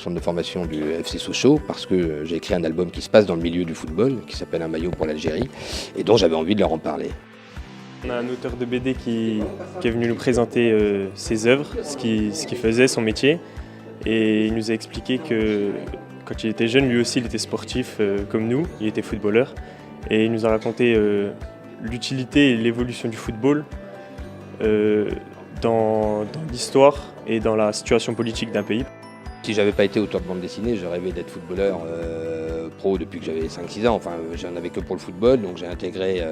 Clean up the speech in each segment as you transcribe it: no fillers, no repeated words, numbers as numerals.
centre de formation du FC Sochaux parce que j'ai écrit un album qui se passe dans le milieu du football, qui s'appelle Un maillot pour l'Algérie, et dont j'avais envie de leur en parler. On a un auteur de BD qui est venu nous présenter ses œuvres, ce qu'il faisait, son métier, et il nous a expliqué que quand il était jeune, lui aussi il était sportif comme nous, il était footballeur, et il nous a raconté l'utilité et l'évolution du football dans l'histoire et dans la situation politique d'un pays. Si j'avais pas été auteur de bande dessinée, j'aurais rêvé d'être footballeur pro depuis que j'avais 5-6 ans. Enfin, j'en avais que pour le football, donc j'ai intégré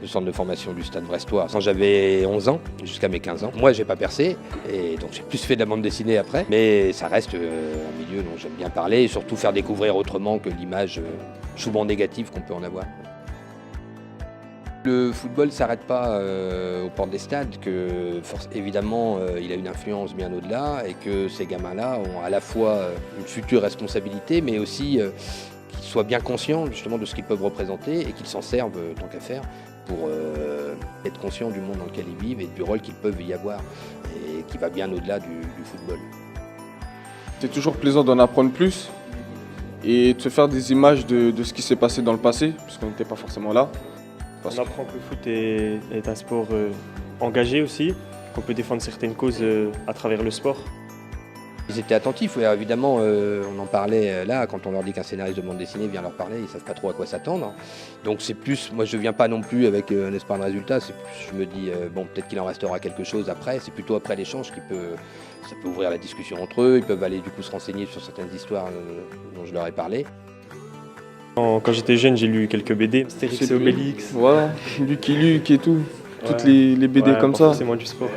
le centre de formation du Stade Brestois quand j'avais 11 ans, jusqu'à mes 15 ans. Moi, j'ai pas percé, et donc j'ai plus fait de la bande dessinée après. Mais ça reste un milieu dont j'aime bien parler, et surtout faire découvrir autrement que l'image souvent négative qu'on peut en avoir. Le football ne s'arrête pas aux portes des stades, que évidemment il a une influence bien au-delà et que ces gamins-là ont à la fois une future responsabilité mais aussi qu'ils soient bien conscients justement de ce qu'ils peuvent représenter et qu'ils s'en servent tant qu'à faire pour être conscients du monde dans lequel ils vivent et du rôle qu'ils peuvent y avoir et qui va bien au-delà du football. C'est toujours plaisant d'en apprendre plus et de se faire des images de ce qui s'est passé dans le passé, puisqu'on n'était pas forcément là. On apprend que le foot est un sport engagé aussi, qu'on peut défendre certaines causes à travers le sport. Ils étaient attentifs, ouais, évidemment, on en parlait là, quand on leur dit qu'un scénariste de bande dessinée vient leur parler, ils ne savent pas trop à quoi s'attendre. Donc c'est plus, moi je ne viens pas non plus avec un espoir de résultat, c'est plus, je me dis, bon peut-être qu'il en restera quelque chose après, c'est plutôt après l'échange ça peut ouvrir la discussion entre eux, ils peuvent aller du coup se renseigner sur certaines histoires dont je leur ai parlé. Quand j'étais jeune, j'ai lu quelques BD, Astérix et Obélix. Voilà, Lucky Luke et tout, toutes les BD comme ça. C'est moins du sport.